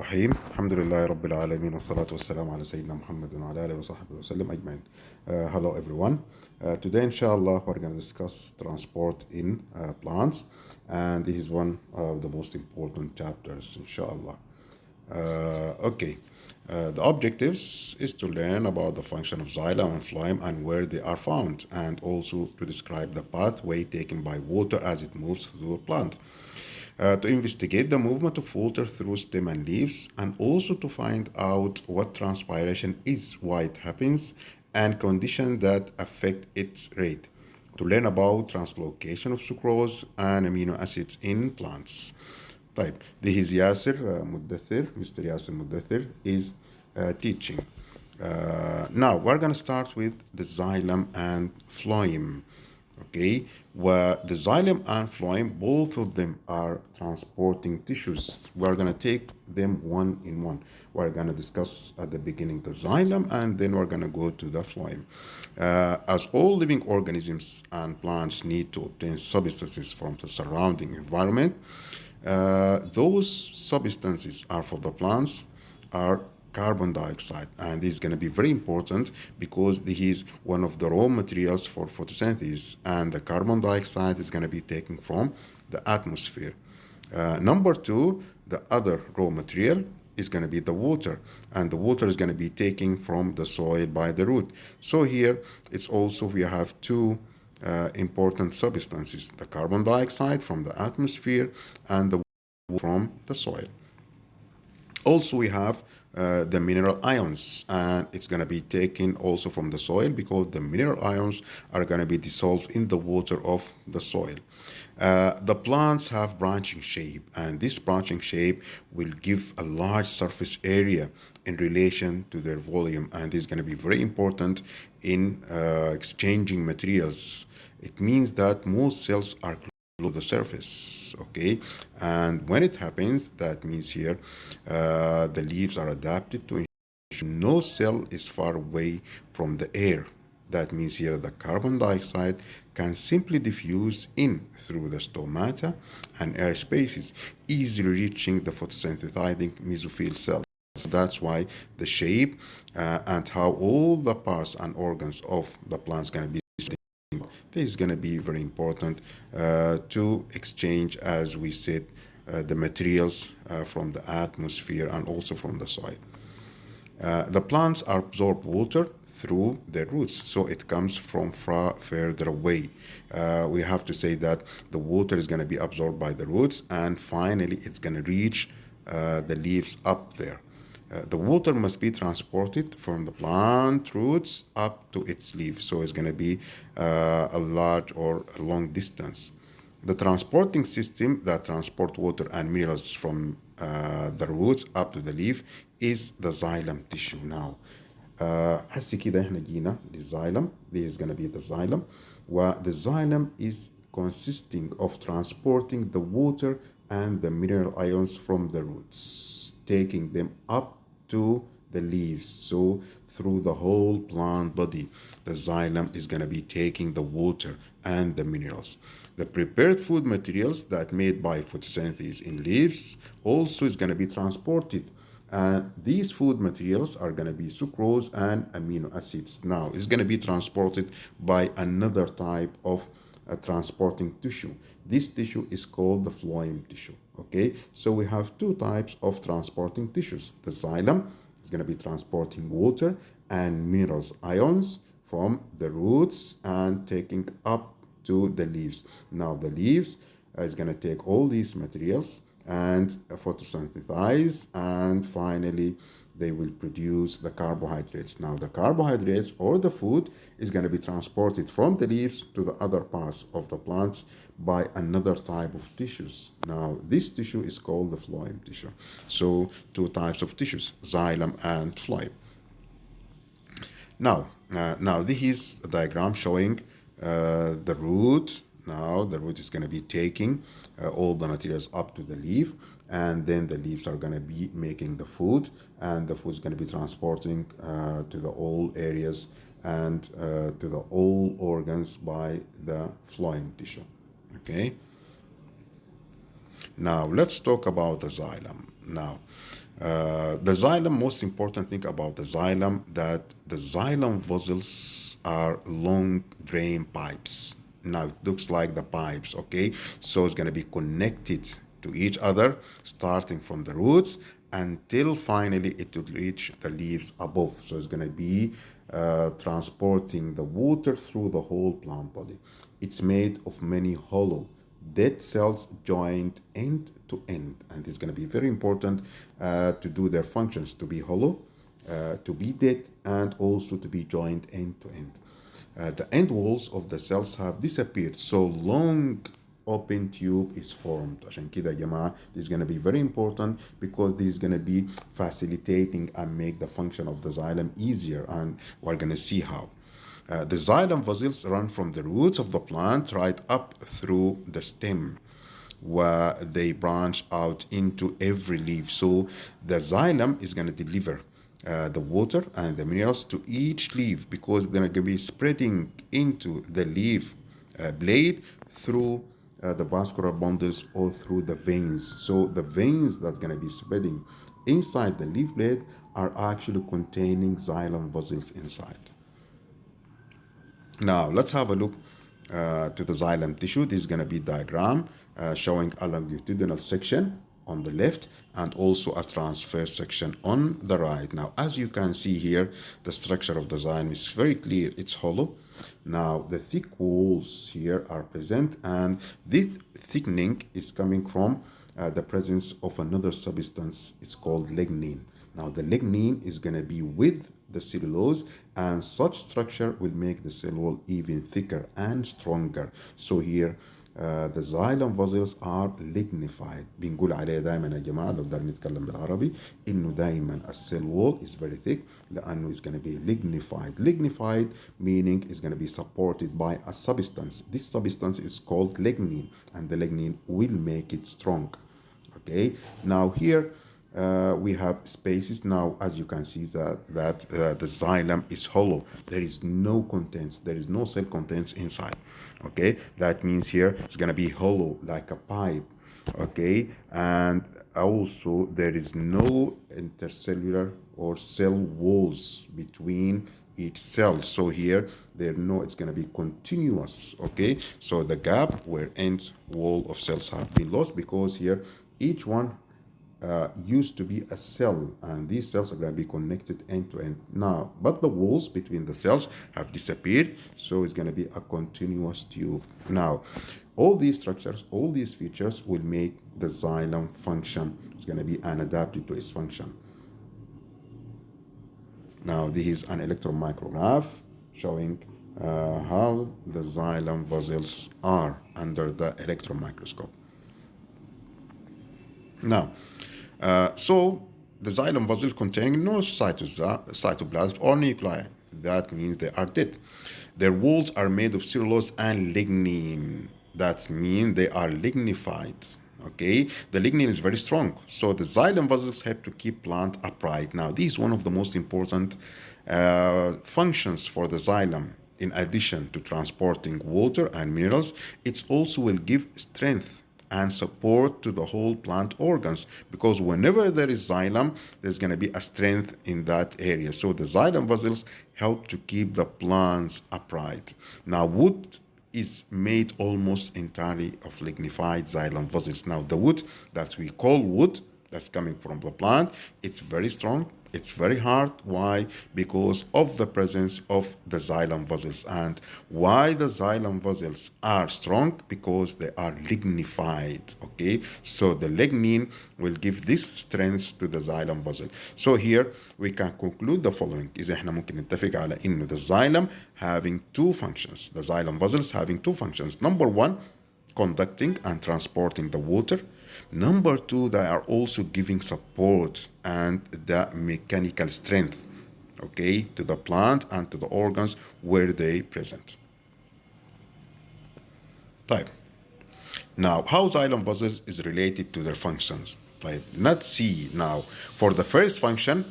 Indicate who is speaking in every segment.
Speaker 1: الرحيم الحمد لله رب العالمين والصلاة والسلام على سيدنا محمد وعلى آله وصحبه وسلم أجمعين. Hello everyone. Today inshallah we're going to discuss transport in plants, and this is one of the most important chapters inshallah. The objectives is to learn about the function of xylem and phloem and where they are found, and also to describe the pathway taken by water as it moves through a plant. To investigate the movement of water through stem and leaves, and also to find out what transpiration is, why it happens, and conditions that affect its rate. To learn about translocation of sucrose and amino acids in plants. طيب, this is Yasser Muddathir. Mr. Yasser Muddathir is teaching. Now we're going to start with the xylem and phloem. Okay, where the xylem and phloem, both of them are transporting tissues. We're going to take them one in one. We're going to discuss at the beginning the xylem, and then we're going to go to the phloem. As all living organisms and plants need to obtain substances from the surrounding environment, those substances are for the plants are carbon dioxide, and this is going to be very important because this is one of the raw materials for photosynthesis, and the carbon dioxide is going to be taken from the atmosphere. Number two, the other raw material is going to be the water, and the water is going to be taken from the soil by the root. So here it's also we have two important substances, the carbon dioxide from the atmosphere and the water from the soil. Also we have the mineral ions, and it's going to be taken also from the soil because the mineral ions are going to be dissolved in the water of the soil. The plants have branching shape, and this branching shape will give a large surface area in relation to their volume, and this is going to be very important in exchanging materials. It means that most cells are close to the surface, okay? And when it happens, that means here the leaves are adapted to ensure no cell is far away from the air. That means here the carbon dioxide can simply diffuse in through the stomata and air spaces, easily reaching the photosynthesizing mesophyll cells. That's why the shape and how all the parts and organs of the plants going to be. This is going to be very important to exchange, as we said, the materials from the atmosphere and also from the soil. The plants absorb water through their roots, so it comes from far further away. We have to say that the water is going to be absorbed by the roots, and finally it's going to reach the leaves up there. The water must be transported from the plant roots up to its leaves, so it's going to be a large or a long distance. The transporting system that transport water and minerals from the roots up to the leaf is the xylem tissue. Now هسه كده احنا جينا للxylem. This is going to be the xylem. The xylem is consisting of transporting the water and the mineral ions from the roots, taking them up to the leaves. So through the whole plant body, the xylem is going to be taking the water and the minerals. The prepared food materials that made by photosynthesis in leaves also is going to be transported. And these food materials are going to be sucrose and amino acids. Now it's going to be transported by another type of transporting tissue. This tissue is called the phloem tissue. Okay, so we have two types of transporting tissues. The xylem is going to be transporting water and minerals ions from the roots and taking up to the leaves. Now the leaves is going to take all these materials and photosynthesize, and finally they will produce the carbohydrates. Now the carbohydrates or the food is going to be transported from the leaves to the other parts of the plants by another type of tissues. Now this tissue is called the phloem tissue. So two types of tissues, xylem and phloem. Now this is a diagram showing the root. Now the root is going to be taking all the materials up to the leaf, and then the leaves are going to be making the food, and the food is going to be transporting to the all areas and to the all organs by the phloem tissue. Okay. Now let's talk about the xylem. Now, the xylem, most important thing about the xylem, that the xylem vessels are long drain pipes. Now it looks like the pipes, okay? So it's gonna be connected to each other, starting from the roots until finally it will reach the leaves above. So it's gonna be transporting the water through the whole plant body. It's made of many hollow dead cells joined end to end, and it's going to be very important to do their functions, to be hollow, to be dead, and also to be joined end to end. The end walls of the cells have disappeared, so long open tube is formed. عشان كده يا جماعة this is going to be very important, because this is going to be facilitating and make the function of the xylem easier, and we're going to see how. The xylem vessels run from the roots of the plant right up through the stem, where they branch out into every leaf. So the xylem is going to deliver the water and the minerals to each leaf, because they're going to be spreading into the leaf blade through the vascular bundles or through the veins. So the veins that are going to be spreading inside the leaf blade are actually containing xylem vessels inside. Now let's have a look to the xylem tissue. This is going to be a diagram showing a longitudinal section on the left and also a transverse section on the right. Now, as you can see here, the structure of the xylem is very clear. It's hollow. Now, the thick walls here are present, and this thickening is coming from the presence of another substance. It's called lignin. Now, the lignin is going to be with the cellulose, and such structure will make the cell wall even thicker and stronger. So here the xylem vessels are lignified. بنقول عليه دائما يا جماعة لو بدنا نتكلم بالعربي إنه دائما الcell wall is very thick لأنه it's going to be lignified. Lignified meaning it's going to be supported by a substance. This substance is called lignin, and the lignin will make it strong. Okay, now here we have spaces. Now, as you can see that the xylem is hollow. There is no contents. There is no cell contents inside. Okay, that means here it's gonna be hollow like a pipe. Okay, and also there is no intercellular or cell walls between each cell. So here it's going to be continuous. Okay, so the gap where end wall of cells have been lost, because here each one used to be a cell, and these cells are going to be connected end to end now, but the walls between the cells have disappeared, so it's going to be a continuous tube. Now all these structures, all these features will make the xylem function. It's going to be adapted to its function. Now this is an electron micrograph showing how the xylem vessels are under the electron microscope. Now, so the xylem vessels contain no cytoplasm or nuclei. That means they are dead. Their walls are made of cellulose and lignin. That means they are lignified. Okay, the lignin is very strong, so the xylem vessels help to keep plant upright. Now, this is one of the most important functions for the xylem. In addition to transporting water and minerals, it also will give strength and support to the whole plant organs, because whenever there is xylem, there's going to be a strength in that area. So the xylem vessels help to keep the plants upright. Now, wood is made almost entirely of lignified xylem vessels. Now, the wood that we call wood, that's coming from the plant, it's very strong, it's very hard. Why? Because of the presence of the xylem vessels. And why the xylem vessels are strong? Because they are lignified. Okay, so the lignin will give this strength to the xylem vessel. So here we can conclude the following. إذا احنا ممكن نتفق على إنه the xylem having two functions. The xylem vessels having two functions. Number one, conducting and transporting the water. Number two, they are also giving support and the mechanical strength, okay, to the plant and to the organs where they present. Type. Now, how xylem vessels is related to their functions? Type. Let's see now. For the first function,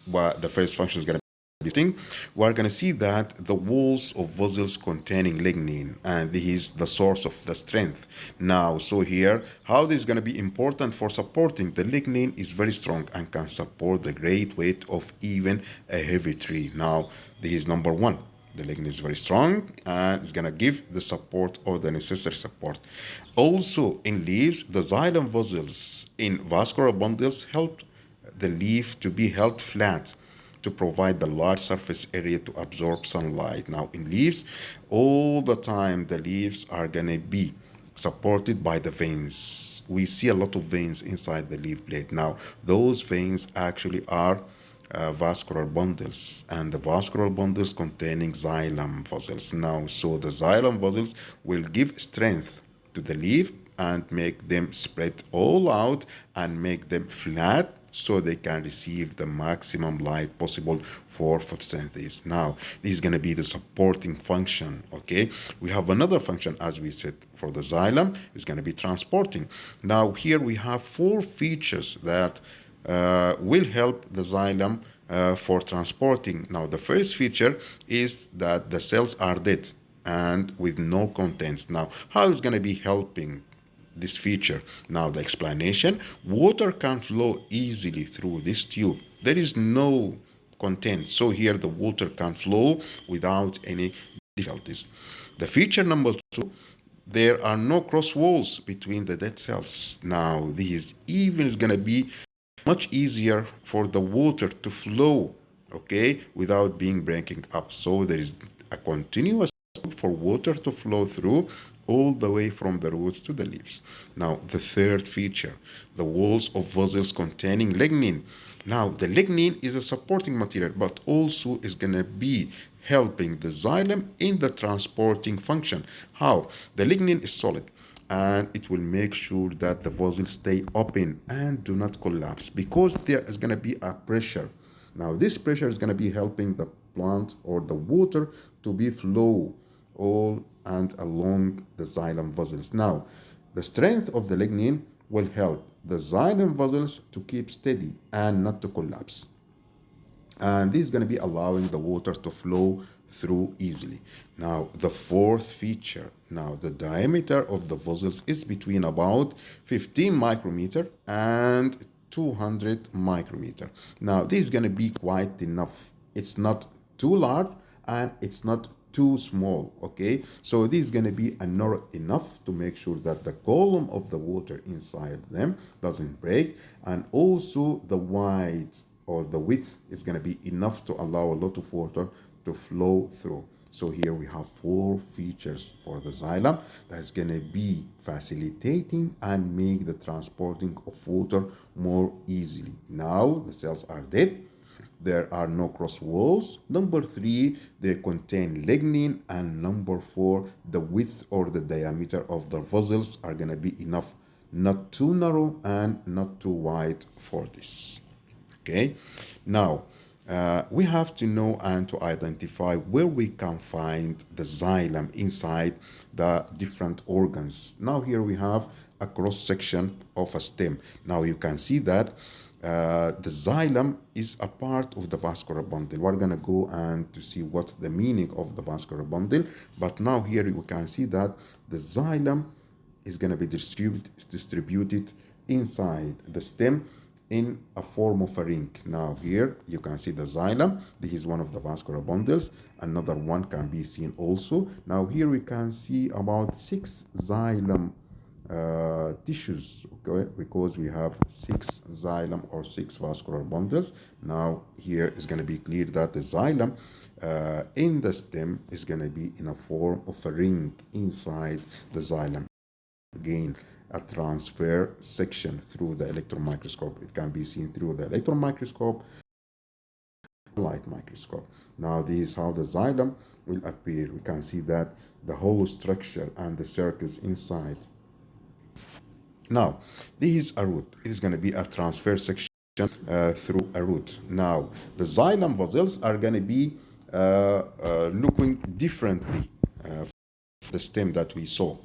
Speaker 1: the first function is going to thing, we're going to see that the walls of vessels containing lignin, and this is the source of the strength. Now, so here, how this is going to be important for supporting the lignin is very strong and can support the great weight of even a heavy tree. Now, this is number one. The lignin is very strong and it's going to give the support or the necessary support. Also, in leaves, the xylem vessels in vascular bundles help the leaf to be held flat to provide the large surface area to absorb sunlight. Now, in leaves, all the time the leaves are gonna be supported by the veins. We see a lot of veins inside the leaf blade. Now, those veins actually are vascular bundles, and the vascular bundles containing xylem vessels. Now, so the xylem vessels will give strength to the leaf and make them spread all out and make them flat so they can receive the maximum light possible for photosynthesis. Now, this is going to be the supporting function, okay? We have another function, as we said, for the xylem, is going to be transporting. Now, here we have four features that will help the xylem for transporting. Now, the first feature is that the cells are dead and with no contents. Now, how is going to be helping this feature? Now, the explanation: water can flow easily through this tube. There is no content, so here the water can flow without any difficulties. The feature number two: there are no cross walls between the dead cells. Now, this even is going to be much easier for the water to flow, okay, without being breaking up. So there is a continuous for water to flow through all the way from the roots to the leaves. Now, the third feature: the walls of vessels containing lignin. Now, the lignin is a supporting material, but also is going to be helping the xylem in the transporting function. How? The lignin is solid, and it will make sure that the vessels stay open and do not collapse because there is going to be a pressure. Now, this pressure is going to be helping the plant or the water to be flow all and along the xylem vessels. Now, the strength of the lignin will help the xylem vessels to keep steady and not to collapse. And this is going to be allowing the water to flow through easily. Now, the fourth feature: now the diameter of the vessels is between about 15 micrometer and 200 micrometer. Now, this is going to be quite enough. It's not too large and it's not too small, okay? So this is going to be enough to make sure that the column of the water inside them doesn't break, and also the wide or the width is going to be enough to allow a lot of water to flow through. So here we have four features for the xylem that's going to be facilitating and make the transporting of water more easily. Now the cells are dead. There are no cross walls. Number three, they contain lignin. And number four, the width or the diameter of the vessels are going to be enough, not too narrow and not too wide for this. Okay, now we have to know and to identify where we can find the xylem inside the different organs. Now here we have a cross section of a stem. Now you can see that the xylem is a part of the vascular bundle. We're gonna go and to see what's the meaning of the vascular bundle, but now here you can see that the xylem is gonna be distributed inside the stem in a form of a ring. Now here you can see the xylem. This is one of the vascular bundles. Another one can be seen also. Now here we can see about 6 xylem tissues, okay, because we have 6 xylem or 6 vascular bundles. Now here is going to be clear that the xylem in the stem is going to be in a form of a ring inside the xylem. Again, a transfer section through the electron microscope. It can be seen through the electron microscope, light microscope. Now this is how the xylem will appear. We can see that the whole structure and the circles inside. Now this is a root. It is going to be a transfer section through a root. Now the xylem vessels are going to be looking differently the stem that we saw.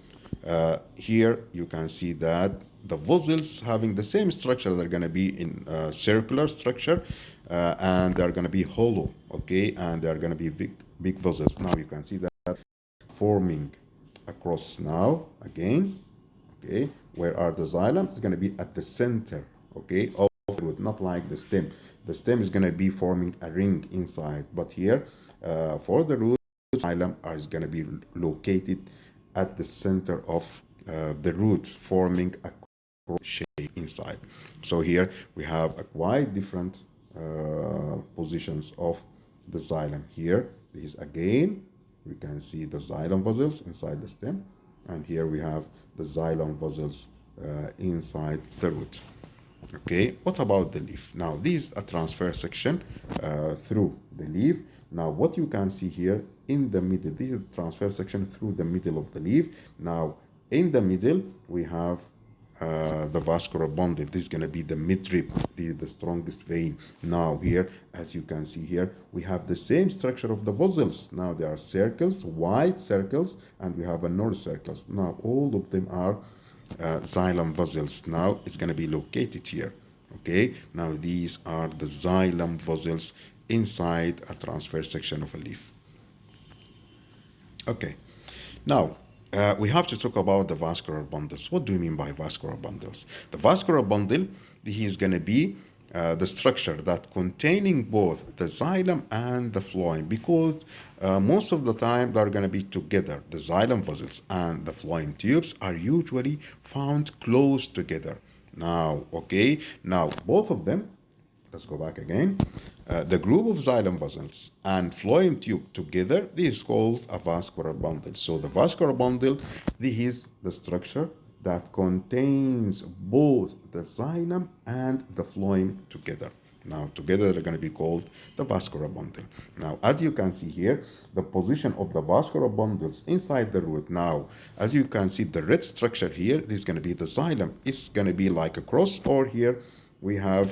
Speaker 1: Here you can see that the vessels having the same structure. They're going to be in circular structure, and they're going to be hollow, okay, and they're going to be big vessels. Now you can see that forming across now again, okay. Where are the xylem? It's going to be at the center, okay, of the root, not like the stem. The stem is going to be forming a ring inside, but here for the root, xylem is going to be located at the center of the roots, forming a shape inside. So here we have a quite different positions of the xylem. Here, this is again, we can see the xylem vessels inside the stem, and here we have the xylem vessels inside the root. Okay, what about the leaf? Now, this is a transfer section through the leaf. Now, what you can see here in the middle, this is the transfer section through the middle of the leaf. Now, in the middle, we have the vascular bundle. This is going to be the midrib, the strongest vein. Now, here, as you can see here, we have the same structure of the vessels. Now, there are circles, wide circles, and we have a north circles. Now, all of them are xylem vessels. Now it's going to be located here, okay. Now these are the xylem vessels inside a transfer section of a leaf. Okay, now we have to talk about the vascular bundles. What do you mean by vascular bundles? The vascular bundle, he is going to be the structure that containing both the xylem and the phloem, because most of the time they're going to be together. The xylem vessels and the phloem tubes are usually found close together. Now, okay, now both of them, let's go back again. The group of xylem vessels and phloem tube together, this is called a vascular bundle. So the vascular bundle, this is the structure that contains both the xylem and the phloem together. Now, together they're going to be called the vascular bundle. Now, as you can see here, the position of the vascular bundles inside the root. Now, as you can see, the red structure here, this is going to be the xylem. It's going to be like a cross, or here we have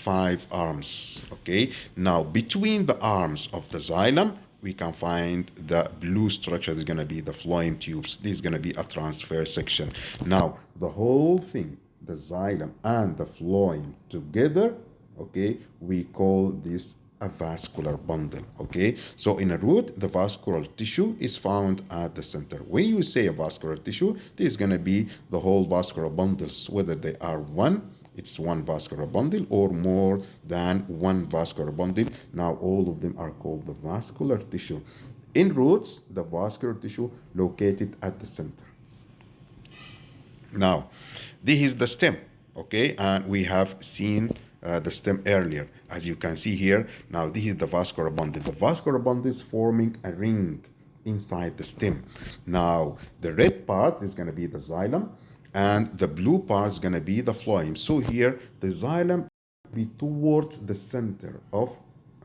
Speaker 1: 5 arms, okay? Now, between the arms of the xylem, we can find the blue structure is going to be the phloem tubes. This is going to be a transfer section. Now, the whole thing, the xylem and the phloem together, okay, we call this a vascular bundle, okay? So in a root, the vascular tissue is found at the center. When you say a vascular tissue, this is going to be the whole vascular bundles, whether they are it's one vascular bundle or more than one vascular bundle. Now all of them are called the vascular tissue. In roots, the vascular tissue located at the center. Now, this is the stem, okay? And we have seen the stem earlier. As you can see here, now this is the vascular bundle. The vascular bundle is forming a ring inside the stem. Now, the red part is going to be the xylem, and the blue part is going to be the phloem. So here, the xylem be towards the center of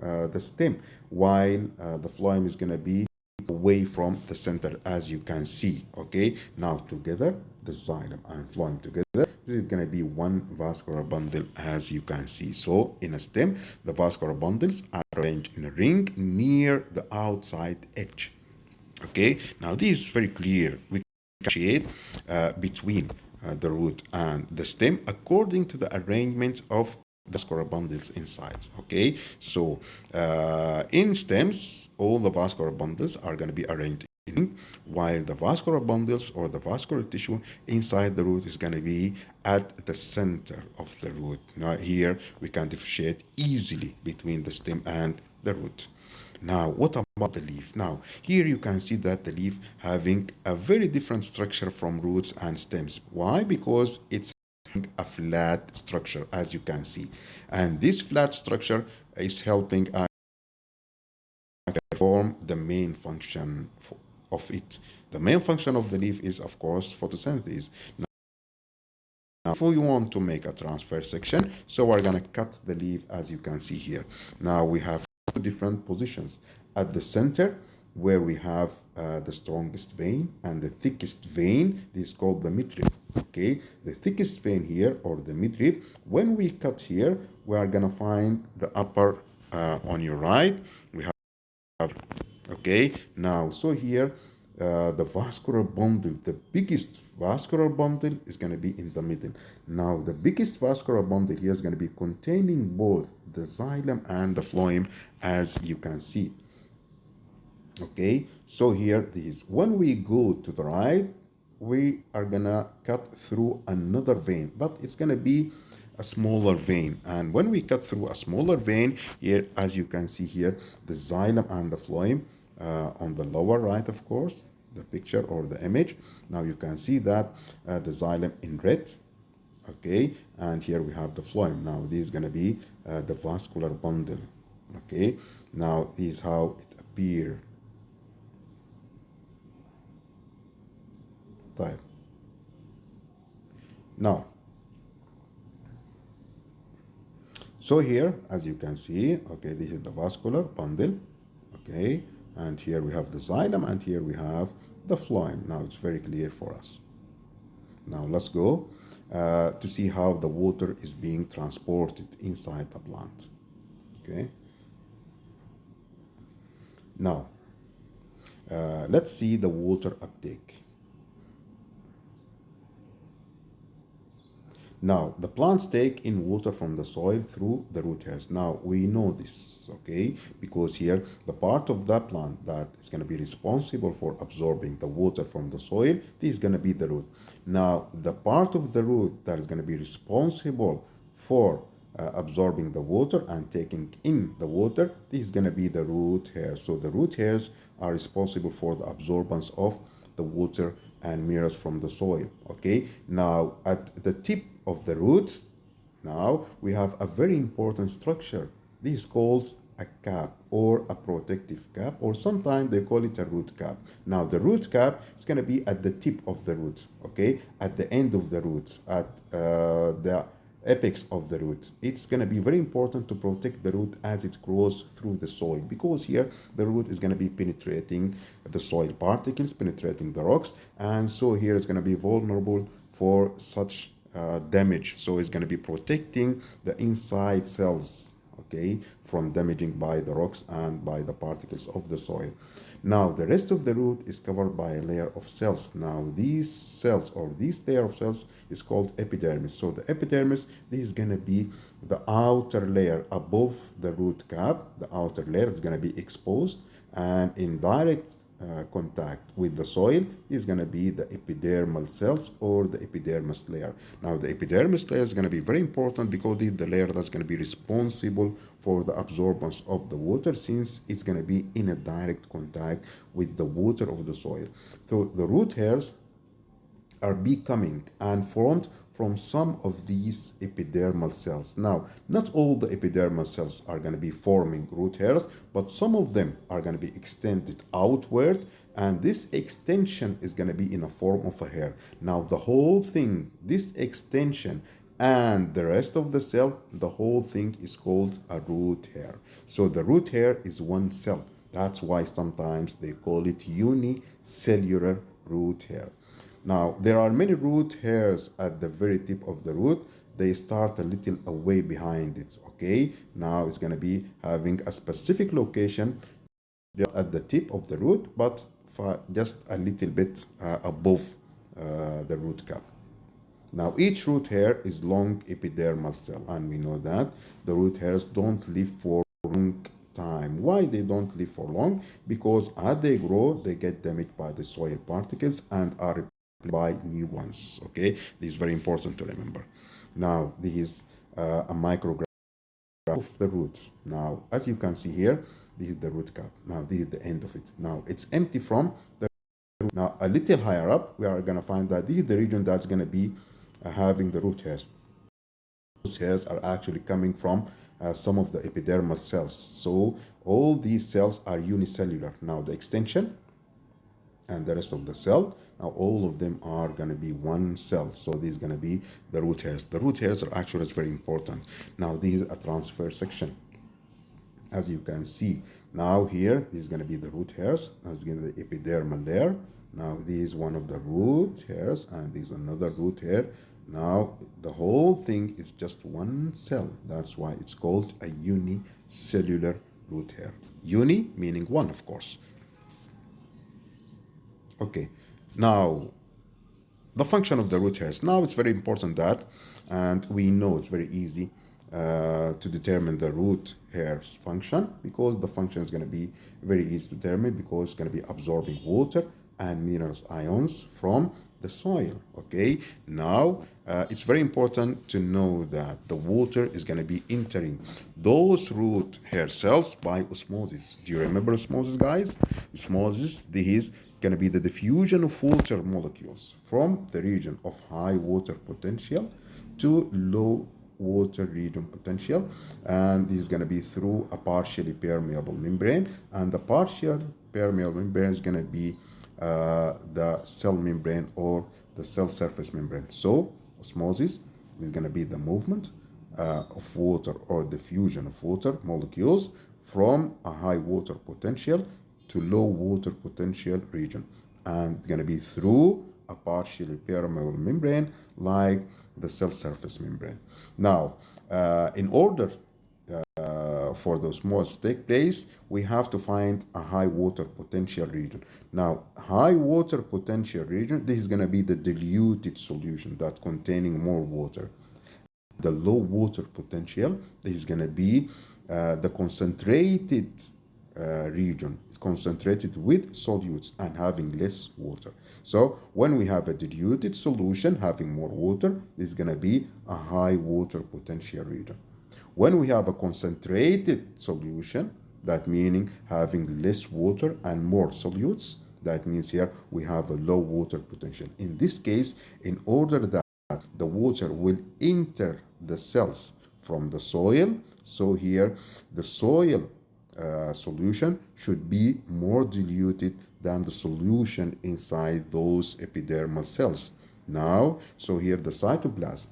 Speaker 1: the stem, while the phloem is going to be away from the center, as you can see, okay? Now, together, the xylem and phloem together, this is going to be one vascular bundle, as you can see. So, in a stem, the vascular bundles are arranged in a ring near the outside edge, okay? Now, this is very clear. We differentiate between the root and the stem according to the arrangement of the vascular bundles inside, okay? So in stems, all the vascular bundles are going to be arranged in, while the vascular bundles or the vascular tissue inside the root is going to be at the center of the root. Now here we can differentiate easily between the stem and the root. Now, what about the leaf? Now, here you can see that the leaf having a very different structure from roots and stems. Why? Because it's a flat structure, as you can see. And this flat structure is helping us perform the main function of it. The main function of the leaf is, of course, photosynthesis. Now, if we want to make a transfer section, so we're going to cut the leaf, as you can see here. Now, we have different positions. At the center, where we have the strongest vein and the thickest vein, this is called the midrib, okay? The thickest vein here, or the midrib, when we cut here, we are going to find the upper on your right. We have, okay? Now, so here, the vascular bundle, the biggest vascular bundle is going to be in the middle. Now, the biggest vascular bundle here is going to be containing both the xylem and the phloem, as you can see. Okay, so here this, when we go to the right, we are gonna cut through another vein, but it's gonna be a smaller vein. And when we cut through a smaller vein here, as you can see here, the xylem and the phloem on the lower right, of course, the picture or the image. Now you can see that the xylem in red. Okay, and here we have the phloem. Now this is gonna be the vascular bundle. Okay, now this is how it appears. طيب. Now, so here, as you can see, okay, this is the vascular bundle, okay, and here we have the xylem, and here we have the phloem. Now it's very clear for us. Now let's go to see how the water is being transported inside the plant, okay. Now, let's see the water uptake. Now, the plants take in water from the soil through the root hairs. Now, we know this, okay, because here the part of the plant that is going to be responsible for absorbing the water from the soil, this is going to be the root. Now, the part of the root that is going to be responsible for absorbing the water and taking in the water, this is going to be the root hairs. So, the root hairs are responsible for the absorbance of the water and minerals from the soil. Okay, now at the tip of the root, now we have a very important structure. This is called a cap or a protective cap, or sometimes they call it a root cap. Now the root cap is going to be at the tip of the root, okay, at the end of the root, at the apex of the root. It's going to be very important to protect the root as it grows through the soil, because here the root is going to be penetrating the soil particles, penetrating the rocks, and so here it's going to be vulnerable for such damage. So it's going to be protecting the inside cells, okay, from damaging by the rocks and by the particles of the soil. Now the rest of the root is covered by a layer of cells. Now these cells, or this layer of cells, is called epidermis. So the epidermis, this is going to be the outer layer above the root cap. The outer layer is going to be exposed, and in direct contact with the soil is going to be the epidermal cells or the epidermis layer. Now the epidermis layer is going to be very important because it's the layer that's going to be responsible for the absorbance of the water, since it's going to be in a direct contact with the water of the soil. So the root hairs are becoming and formed from some of these epidermal cells. Now, not all the epidermal cells are going to be forming root hairs, but some of them are going to be extended outward, and this extension is going to be in a form of a hair. Now, the whole thing, this extension and the rest of the cell, the whole thing is called a root hair. So the root hair is one cell. That's why sometimes they call it unicellular root hair. Now, there are many root hairs at the very tip of the root. They start a little away behind it, okay? Now, it's going to be having a specific location at the tip of the root, but just a little bit above the root cap. Now, each root hair is long epidermal cell, and we know that the root hairs don't live for long time. Why they don't live for long? Because as they grow, they get damaged by the soil particles and are by new ones. Okay, this is very important to remember. Now this is a micrograph of the roots. Now, as you can see here, this is the root cap. Now this is the end of it. Now it's empty from the root. Now a little higher up, we are going to find that this is the region that's going to be having the root hairs. Those hairs are actually coming from some of the epidermal cells. So all these cells are unicellular. Now the extension and the rest of the cell, now all of them are going to be one cell. So this is going to be the root hairs. The root hairs are actually very important. Now this is a transfer section, as you can see. Now here, this is going to be the root hairs. That's going to be the epidermal layer. Now this is one of the root hairs, and this is another root hair. Now the whole thing is just one cell. That's why it's called a unicellular root hair. Uni meaning one, of course. Okay. Now, the function of the root hairs. Now it's very important that, and we know it's very easy to determine the root hairs function, because the function is going to be very easy to determine, because it's going to be absorbing water and minerals ions from the soil. Okay, now it's very important to know that the water is going to be entering those root hair cells by osmosis. Do you remember osmosis, guys? Osmosis, this is going to be the diffusion of water molecules from the region of high water potential to low water region potential, and this is going to be through a partially permeable membrane, and the partial permeable membrane is going to be the cell membrane or the cell surface membrane. So osmosis is going to be the movement of water or diffusion of water molecules from a high water potential to low water potential region, and it's going to be through a partially permeable membrane like the cell surface membrane. Now, in order for the osmosis to take place, we have to find a high water potential region. Now, high water potential region, this is going to be the diluted solution that containing more water. The low water potential, this is going to be the concentrated region, concentrated with solutes and having less water. So when we have a diluted solution having more water, this is going to be a high water potential region. When we have a concentrated solution, that meaning having less water and more solutes, that means here we have a low water potential. In this case, in order that the water will enter the cells from the soil, so here the soil solution should be more diluted than the solution inside those epidermal cells. Now, so here the cytoplasm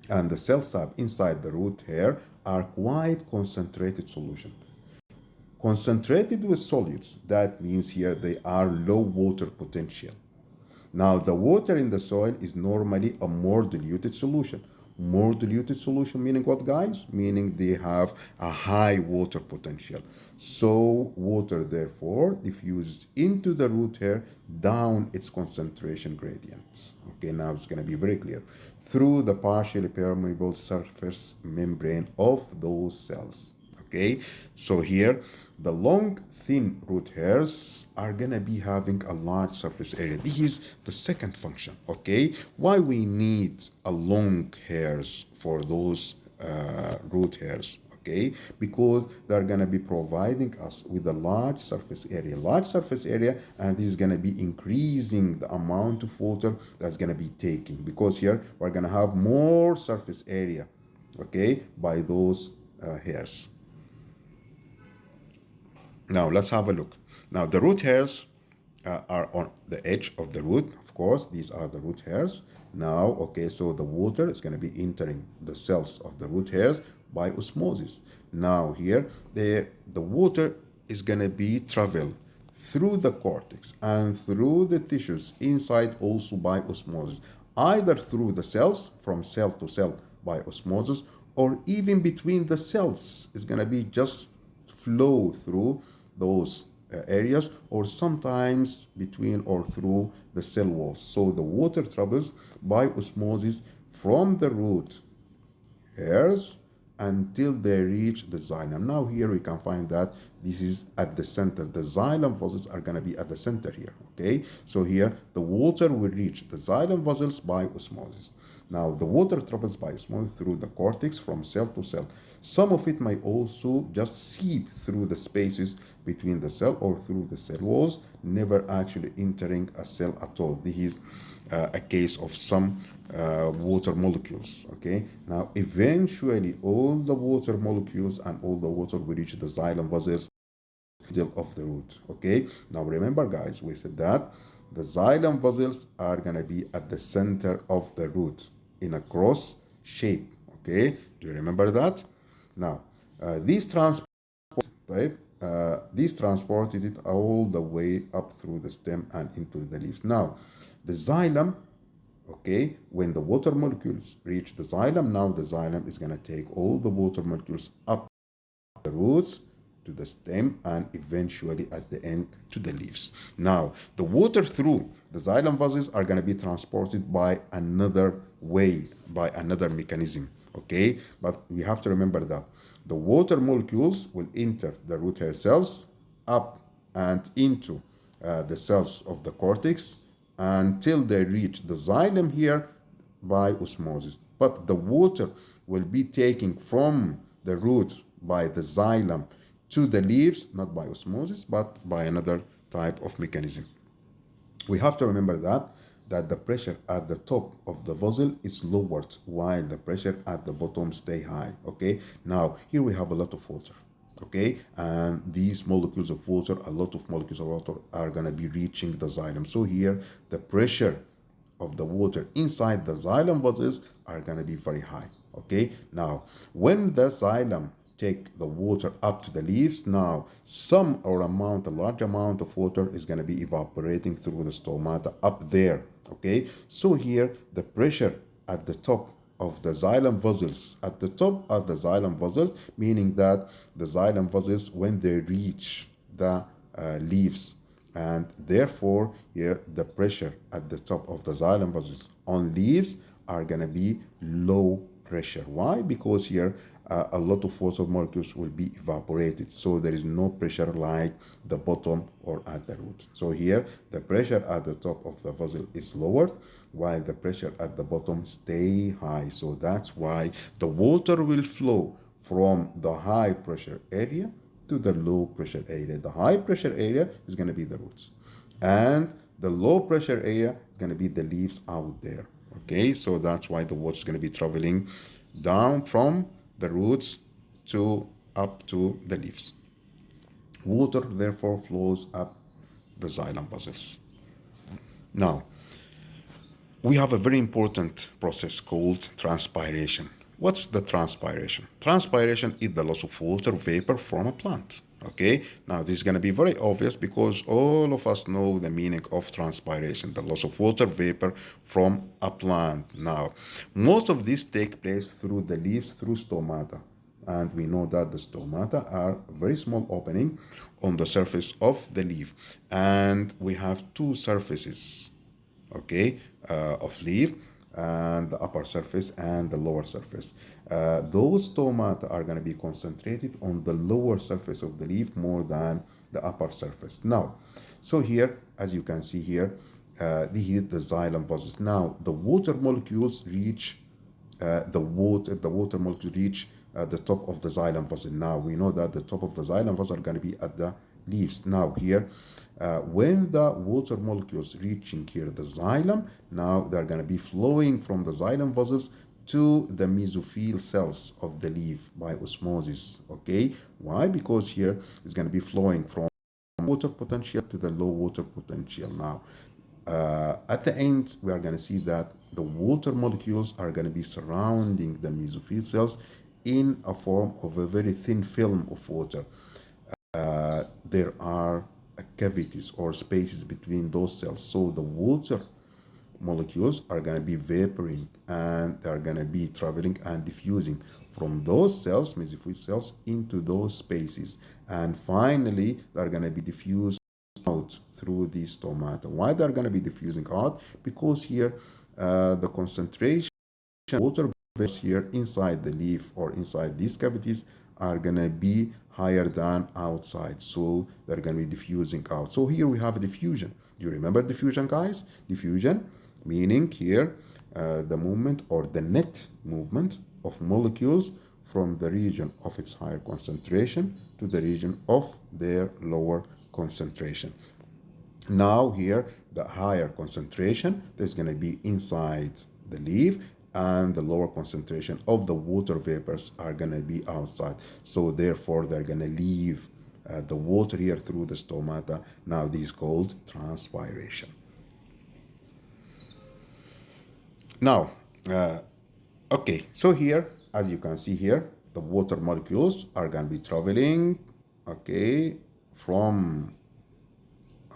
Speaker 1: and the cell sap inside the root hair are quite concentrated solution. Concentrated with solutes, that means here they are low water potential. Now, the water in the soil is normally a more diluted solution. More diluted solution meaning what, guys? Meaning they have a high water potential. So water therefore diffuses into the root hair down its concentration gradient. Okay, now it's going to be very clear. Through the partially permeable surface membrane of those cells. Okay, so here the long thin root hairs are gonna be having a large surface area. This is the second function. Okay, why we need a long hairs for those root hairs? Okay, because they're gonna be providing us with a large surface area, and this is gonna be increasing the amount of water that's gonna be taken, because here we're gonna have more surface area, okay, by those hairs. Now let's have a look. Now the root hairs are on the edge of the root. Of course, these are the root hairs. Now, okay, so the water is going to be entering the cells of the root hairs by osmosis. Now here, the water is going to be travel through the cortex and through the tissues inside also by osmosis, either through the cells from cell to cell by osmosis, or even between the cells. It's going to be just flow through those areas, or sometimes between or through the cell walls. So the water travels by osmosis from the root hairs until they reach the xylem. Now here we can find that this is at the center. The xylem vessels are going to be at the center here. Okay, so here the water will reach the xylem vessels by osmosis. Now the water travels by osmosis through the cortex from cell to cell. Some of it may also just seep through the spaces between the cell or through the cell walls, never actually entering a cell at all. This is a case of some water molecules. Okay, now eventually all the water molecules and all the water will reach the xylem vessels of the root. Okay, now remember, guys, we said that the xylem vessels are gonna be at the center of the root in a cross shape. Okay, do you remember that? Now these transported it all the way up through the stem and into the leaves. Now the xylem, okay, when the water molecules reach the xylem, now the xylem is going to take all the water molecules up the roots to the stem and eventually at the end to the leaves. Now, the water through the xylem vessels are going to be transported by another way, by another mechanism. Okay, but we have to remember that the water molecules will enter the root hair cells up and into the cells of the cortex until they reach the xylem here by osmosis. But the water will be taken from the root by the xylem to the leaves, not by osmosis, but by another type of mechanism. We have to remember that the pressure at the top of the vessel is lowered while the pressure at the bottom stay high. Okay, now here we have a lot of water. Okay, and these molecules of water, a lot of molecules of water are going to be reaching the xylem. So here the pressure of the water inside the xylem vessels are going to be very high. Okay, now when the xylem take the water up to the leaves, now some or amount, a large amount of water is going to be evaporating through the stomata up there. Okay, so here the pressure at the top of the xylem vessels, at the top of the xylem vessels, meaning that the xylem vessels, when they reach the leaves, and therefore here the pressure at the top of the xylem vessels on leaves are going to be low pressure. Why? Because here a lot of water molecules will be evaporated, so there is no pressure like the bottom or at the root. So here the pressure at the top of the vessel is lowered while the pressure at the bottom stay high. So that's why the water will flow from the high pressure area to the low pressure area. The high pressure area is going to be the roots, and the low pressure area is going to be the leaves out there. Okay, so that's why the water is going to be traveling down from the roots to up to the leaves. Water therefore flows up the xylem vessels. Now, we have a very important process called transpiration. What's the transpiration? Transpiration is the loss of water vapor from a plant. Okay, now this is going to be very obvious because all of us know the meaning of transpiration, the loss of water vapor from a plant. Now, most of this take place through the leaves, through stomata. And we know that the stomata are very small opening on the surface of the leaf. And we have two surfaces, okay, of leaf, and the upper surface and the lower surface. Those stomata are going to be concentrated on the lower surface of the leaf more than the upper surface. Now, so here, as you can see here, this is the xylem vessels. Now, the water molecules reach the water molecules reach the top of the xylem vessel. Now we know that the top of the xylem vessel are going to be at the leaves. Now here, when the water molecules reaching here the xylem, now they're going to be flowing from the xylem vessels to the mesophyll cells of the leaf by osmosis. Okay, why? Because here it's going to be flowing from water potential to the low water potential. Now, at the end, we are going to see that the water molecules are going to be surrounding the mesophyll cells in a form of a very thin film of water. There are cavities or spaces between those cells. So the water molecules are going to be vaporing and they are going to be traveling and diffusing from those cells, mesophyll cells, into those spaces. And finally, they're going to be diffused out through the stomata. Why they're going to be diffusing out? Because here the concentration of water vapors here inside the leaf or inside these cavities are going to be higher than outside. So they're going to be diffusing out. So here we have diffusion. You remember diffusion, guys? Diffusion meaning here the movement or the net movement of molecules from the region of its higher concentration to the region of their lower concentration. Now here, the higher concentration is going to be inside the leaf, and the lower concentration of the water vapors are going to be outside. So therefore, they're going to leave the water here through the stomata. Now this is called transpiration. Now, okay, so here, as you can see here, the water molecules are going to be traveling, okay, from,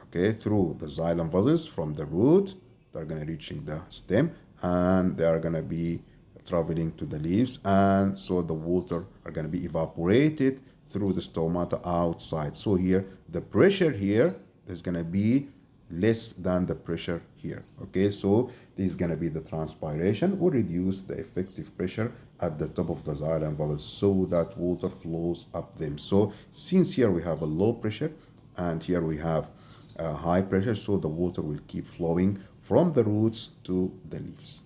Speaker 1: okay, through the xylem vessels from the root. They're going to reaching the stem, and they are going to be traveling to the leaves, and so the water are going to be evaporated through the stomata outside. So here, the pressure here is going to be less than the pressure here. Okay, so this is going to be the transpiration will reduce the effective pressure at the top of the xylem valves so that water flows up them. So since here we have a low pressure and here we have high pressure, so the water will keep flowing from the roots to the leaves.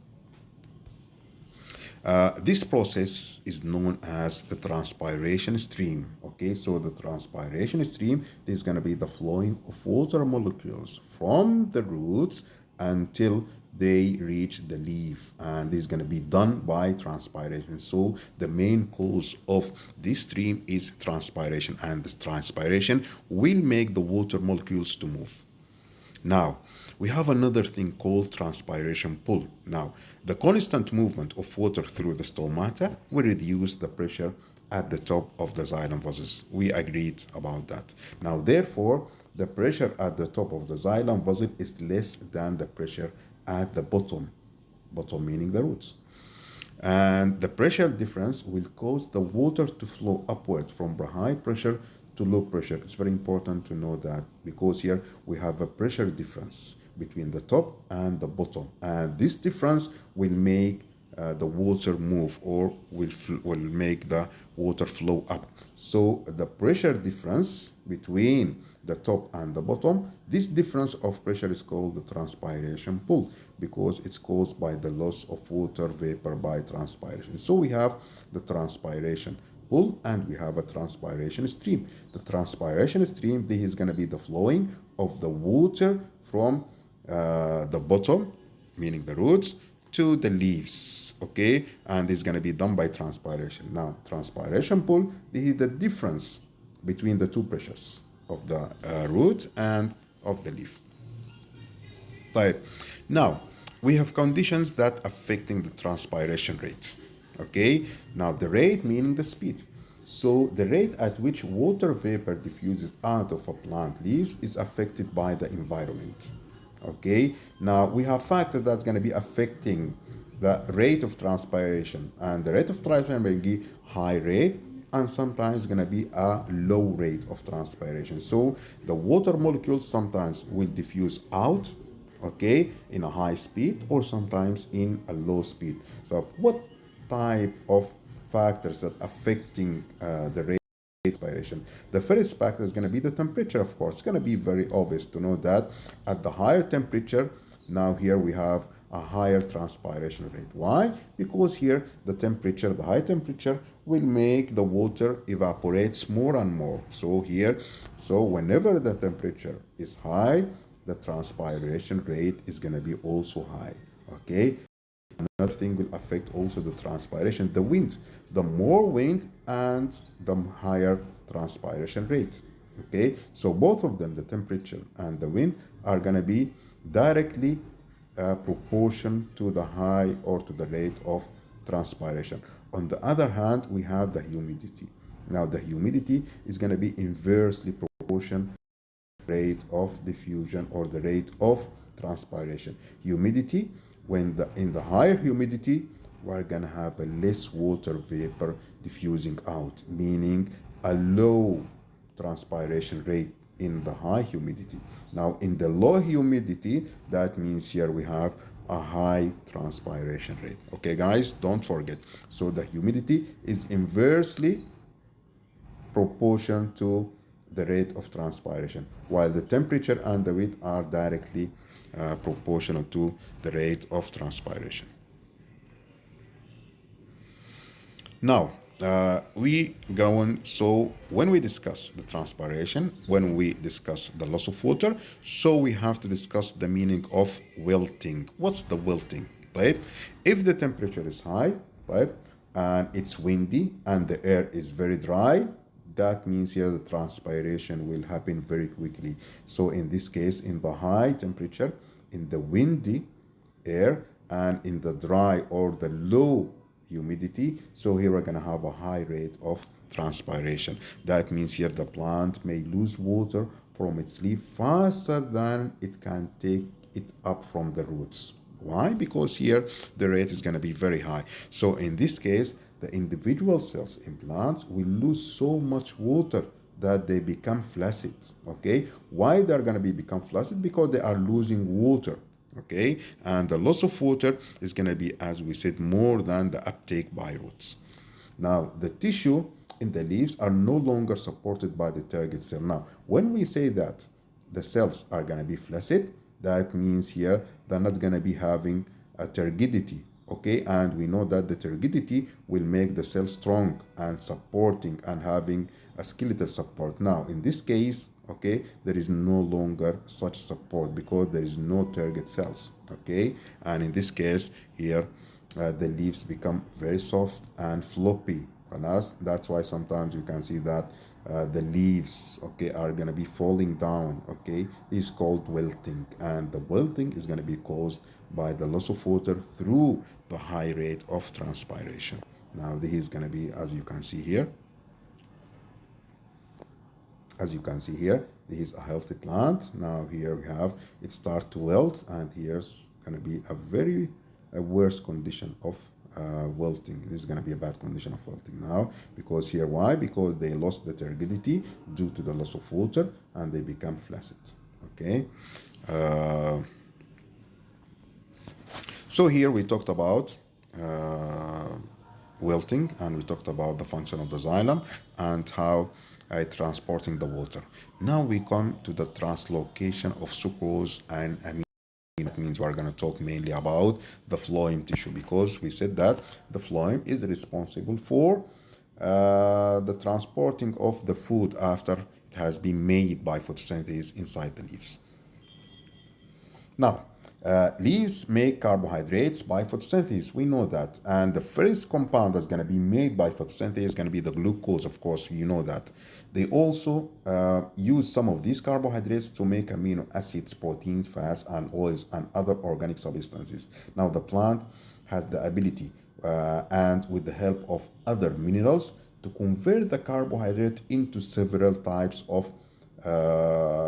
Speaker 1: This process is known as the transpiration stream. Okay, so the transpiration stream is going to be the flowing of water molecules from the roots until they reach the leaf, and this is going to be done by transpiration. So the main cause of this stream is transpiration, and this transpiration will make the water molecules to move. Now, we have another thing called transpiration pull. Now, the constant movement of water through the stomata will reduce the pressure at the top of the xylem vessels. We agreed about that. Now, therefore, the pressure at the top of the xylem vessel is less than the pressure at the bottom meaning the roots. And the pressure difference will cause the water to flow upward from the high pressure to low pressure. It's very important to know that because here we have a pressure difference between the top and the bottom, and this difference will make the water move or will make the water flow up. So the pressure difference between the top and the bottom, this difference of pressure is called the transpiration pull because it's caused by the loss of water vapor by transpiration. So we have the transpiration pull and we have a transpiration stream. The transpiration stream, this is going to be the flowing of the water from the bottom, meaning the roots, to the leaves, okay? And this is going to be done by transpiration. Now, transpiration pull, this is the difference between the two pressures of the root and of the leaf. Right. Now, we have conditions that affecting the transpiration rate. Okay. Now, the rate meaning the speed. So, the rate at which water vapor diffuses out of a plant leaves is affected by the environment. Okay. Now, we have factors that's going to be affecting the rate of transpiration, and the rate of transpiration will be high rate and sometimes going to be a low rate of transpiration. So the water molecules sometimes will diffuse out, okay, in a high speed or sometimes in a low speed. So what type of factors that affecting the rate of transpiration? The first factor is going to be the temperature, of course. It's going to be very obvious to know that at the higher temperature, now here we have a higher transpiration rate. Why? Because here the temperature, the high temperature will make the water evaporates more and more. So here, so whenever the temperature is high, the transpiration rate is going to be also high. Okay. Another thing will affect also the transpiration, the wind. The more wind and the higher transpiration rate. Okay. So both of them, the temperature and the wind, are going to be directly proportion to the high or to the rate of transpiration. On the other hand, we have the humidity. Now, the humidity is going to be inversely proportional to the rate of diffusion or the rate of transpiration. Humidity, in the higher humidity, we're going to have a less water vapor diffusing out, meaning a low transpiration rate in the high humidity. Now, in the low humidity, that means here we have a high transpiration rate. Okay, guys, don't forget. So the humidity is inversely proportional to the rate of transpiration, while the temperature and the weight are directly proportional to the rate of transpiration. Now, we go on. So when we discuss the transpiration, when we discuss the loss of water, so we have to discuss the meaning of wilting. What's the wilting? Right? If the temperature is high, right, and it's windy and the air is very dry, that means here the transpiration will happen very quickly. So in this case, in the high temperature, in the windy air, and in the dry or the low humidity, so here we're going to have a high rate of transpiration. That means here the plant may lose water from its leaf faster than it can take it up from the roots. Why? Because here the rate is going to be very high. So in this case, the individual cells in plants will lose so much water that they become flaccid. Okay, why they're going to become flaccid? Because they are losing water. Okay, and the loss of water is going to be, as we said, more than the uptake by roots. Now, the tissue in the leaves are no longer supported by the target cell. Now, when we say that the cells are going to be flaccid, that means here they're not going to be having a turgidity. Okay, and we know that the turgidity will make the cell strong and supporting and having a skeletal support. Now, in this case, okay, there is no longer such support because there is no target cells. Okay, and in this case here, the leaves become very soft and floppy, and that's why sometimes you can see that the leaves, okay, are going to be falling down. Okay, this is called wilting, and the wilting is going to be caused by the loss of water through the high rate of transpiration. Now this is going to be, as you can see here, this is a healthy plant. Now here we have it start to wilt, and here's going to be a worse condition of wilting. This is going to be a bad condition of wilting now, because here, why? Because they lost the turgidity due to the loss of water and they become flaccid. Okay, so here we talked about wilting, and we talked about the function of the xylem and how transporting the water. Now we come to the translocation of sucrose and amino. That means we're going to talk mainly about the phloem tissue, because we said that the phloem is responsible for the transporting of the food after it has been made by photosynthesis inside the leaves. Now, leaves make carbohydrates by photosynthesis. We know that. And the first compound that's going to be made by photosynthesis is going to be the glucose, of course. You know that. They also use some of these carbohydrates to make amino acids, proteins, fats, and oils, and other organic substances. Now, the plant has the ability, and with the help of other minerals, to convert the carbohydrate into several types of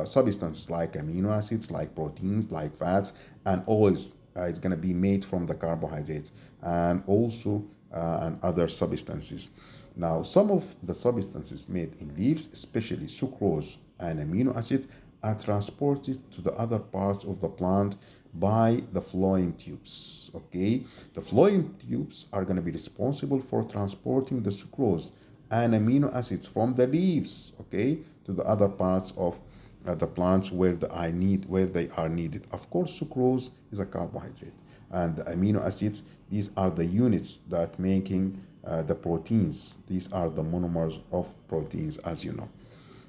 Speaker 1: substances, like amino acids, like proteins, like fats, and oils. It's going to be made from the carbohydrates, and also and other substances. Now, some of the substances made in leaves, especially sucrose and amino acids, are transported to the other parts of the plant by the phloem tubes. Okay, the phloem tubes are going to be responsible for transporting the sucrose and amino acids from the leaves, okay, to the other parts of the plants where they are needed. Of course, sucrose is a carbohydrate, and the amino acids, these are the units that making the proteins. These are the monomers of proteins, as you know.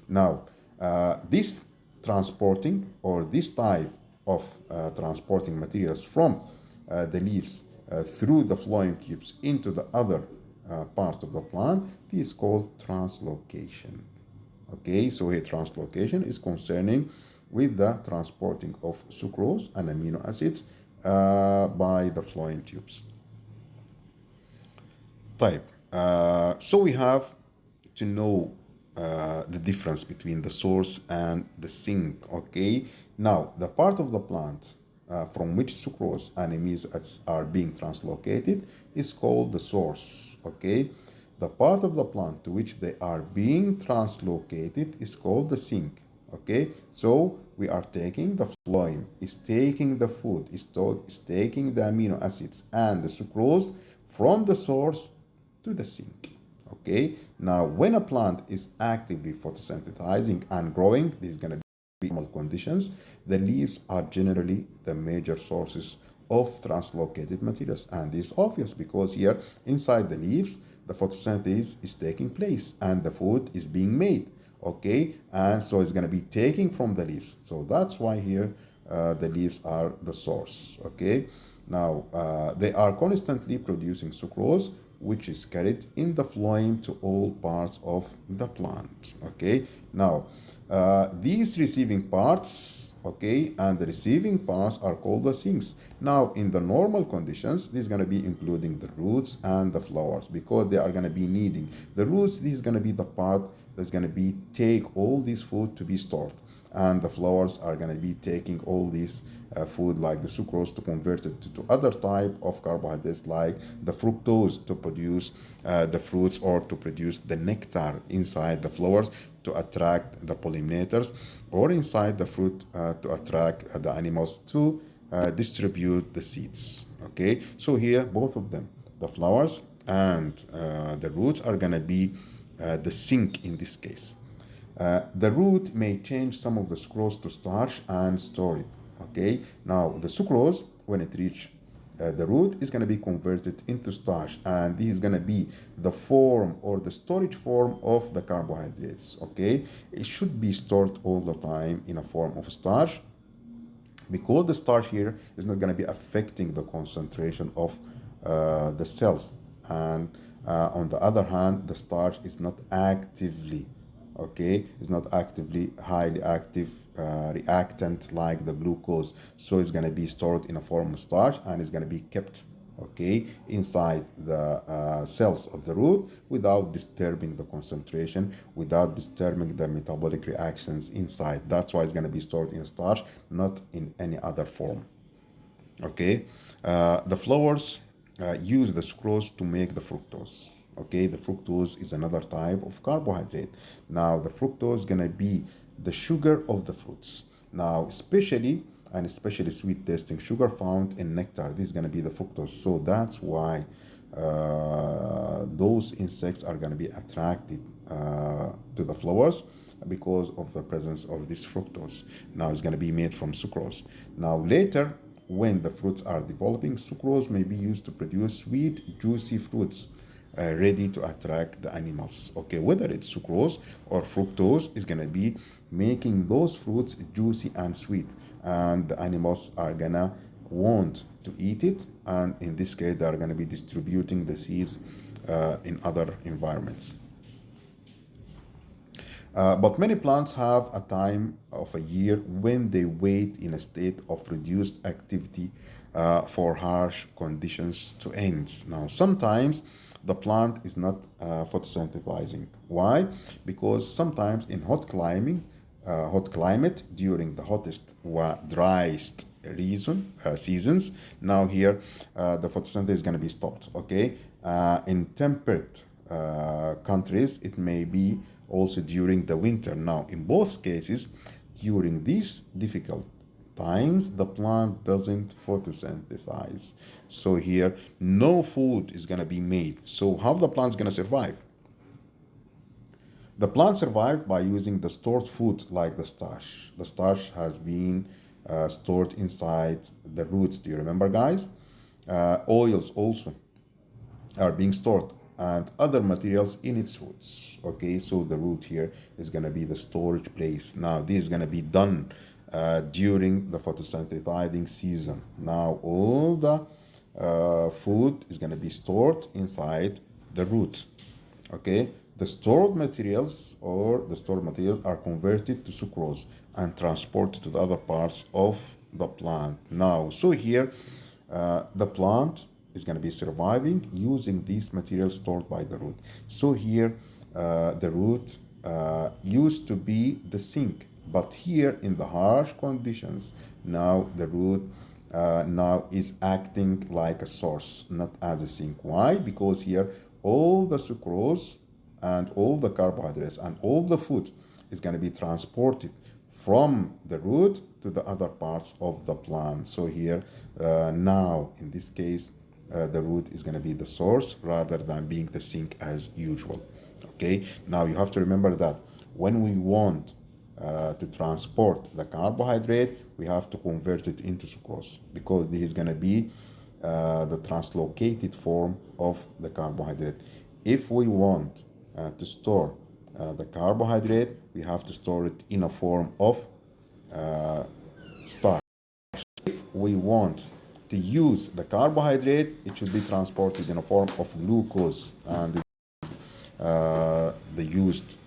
Speaker 1: Now, this transporting, or this type of transporting materials from the leaves through the phloem tubes into the other part of the plant, this is called translocation. Okay, so here translocation is concerning with the transporting of sucrose and amino acids by the phloem tubes. Type. So we have to know the difference between the source and the sink. Okay, now the part of the plant from which sucrose and amino acids are being translocated is called the source. Okay, the part of the plant to which they are being translocated is called the sink. Okay, so we are taking the phloem, is taking the food, is taking the amino acids and the sucrose from the source to the sink. Okay, now when a plant is actively photosynthesizing and growing, this is going to be normal conditions, the leaves are generally the major sources of translocated materials. And this is obvious because here inside the leaves, the photosynthesis is taking place and the food is being made. Okay, and so it's going to be taking from the leaves. So that's why here the leaves are the source. Okay, now they are constantly producing sucrose, which is carried in the phloem to all parts of the plant. Okay, now these receiving parts, okay, and the receiving parts are called the sinks. Now in the normal conditions, this is going to be including the roots and the flowers, because they are going to be needing the roots. This is going to be the part that's going to be take all this food to be stored, and the flowers are going to be taking all these food like the sucrose to convert it to other type of carbohydrates like the fructose to produce the fruits or to produce the nectar inside the flowers to attract the pollinators, or inside the fruit to attract the animals to distribute the seeds. Okay, so here both of them, the flowers and the roots, are going to be the sink in this case. The root may change some of the sucrose to starch and store it. Okay, now the sucrose, when it reach the root, is going to be converted into starch, and this is going to be the form or the storage form of the carbohydrates. Okay, it should be stored all the time in a form of starch, because the starch here is not going to be affecting the concentration of the cells, and on the other hand, the starch is not actively, okay, is not actively highly active reactant like the glucose, so it's going to be stored in a form of starch and it's going to be kept, okay, inside the cells of the root without disturbing the concentration, without disturbing the metabolic reactions inside. That's why it's going to be stored in starch, not in any other form. Okay, the flowers use the sucrose to make the fructose. Okay, the fructose is another type of carbohydrate. Now the fructose is going to be the sugar of the fruits. Now especially sweet tasting sugar found in nectar, this is going to be the fructose. So that's why those insects are going to be attracted to the flowers, because of the presence of this fructose. Now it's going to be made from sucrose. Now later, when the fruits are developing, sucrose may be used to produce sweet, juicy fruits ready to attract the animals. Okay, whether it's sucrose or fructose is going to be making those fruits juicy and sweet, and the animals are going to want to eat it, and in this case, they are going to be distributing the seeds in other environments. But many plants have a time of a year when they wait in a state of reduced activity for harsh conditions to end. Now, sometimes the plant is not photosynthesizing. Why? Because sometimes in hot climate during the hottest, driest seasons, now here the photosynthesis is going to be stopped. Okay, in temperate countries, it may be also during the winter. Now, in both cases, during these difficult times, the plant doesn't photosynthesize. So here, no food is going to be made. So how the plant's going to survive? The plant survives by using the stored food like the starch. The starch has been stored inside the roots. Do you remember, guys? Oils also are being stored, and other materials in its roots. Okay, so the root here is going to be the storage place. Now this is going to be done during the photosynthesizing season. Now all the food is going to be stored inside the root. Okay, the stored materials are converted to sucrose and transported to the other parts of the plant. Now, so here the plant is going to be surviving using these materials stored by the root. So here the root used to be the sink, but here in the harsh conditions, now the root now is acting like a source, not as a sink. Why? Because here all the sucrose and all the carbohydrates and all the food is going to be transported from the root to the other parts of the plant. So here now in this case the root is going to be the source rather than being the sink as usual. Okay, now you have to remember that when we want to transport the carbohydrate, we have to convert it into sucrose, because this is going to be the translocated form of the carbohydrate. If we want to store the carbohydrate, we have to store it in a form of starch. If we want to use the carbohydrate, it should be transported in a form of glucose, and the used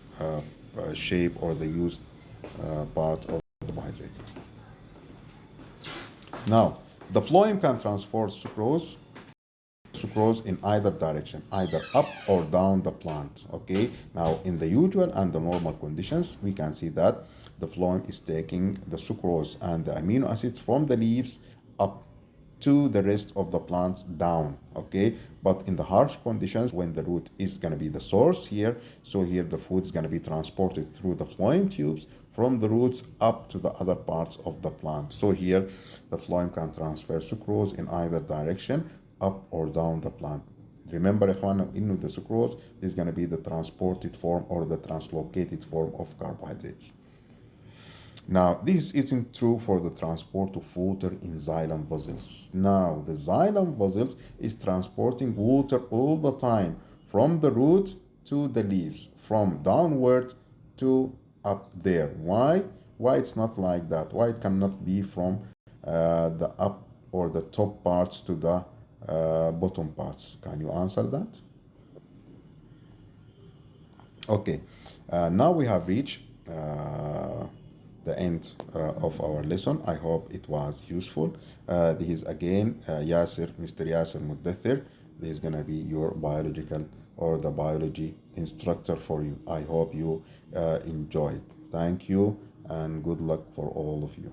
Speaker 1: shape or the used part of the carbohydrate. Now, the phloem can transport sucrose sucrose in either direction, either up or down the plant. Okay, now in the usual and the normal conditions, we can see that the phloem is taking the sucrose and the amino acids from the leaves up to the rest of the plants down. Okay, but in the harsh conditions, when the root is going to be the source here, so here the food is going to be transported through the phloem tubes from the roots up to the other parts of the plant. So here the phloem can transfer sucrose in either direction, up or down the plant. Remember إخوانا إنه the sucrose is going to be the transported form or the translocated form of carbohydrates. Now, this isn't true for the transport of water in xylem vessels. Now, the xylem vessels is transporting water all the time from the root to the leaves, from downward to up there. Why? Why it's not like that? Why it cannot be from the up or the top parts to the bottom parts? Can you answer that? Okay, now we have reached the end of our lesson. I hope it was useful. This is again Mr. Yasser Muddathir. This is gonna be your biological or the biology instructor for you. I hope you enjoyed. Thank you and good luck for all of you.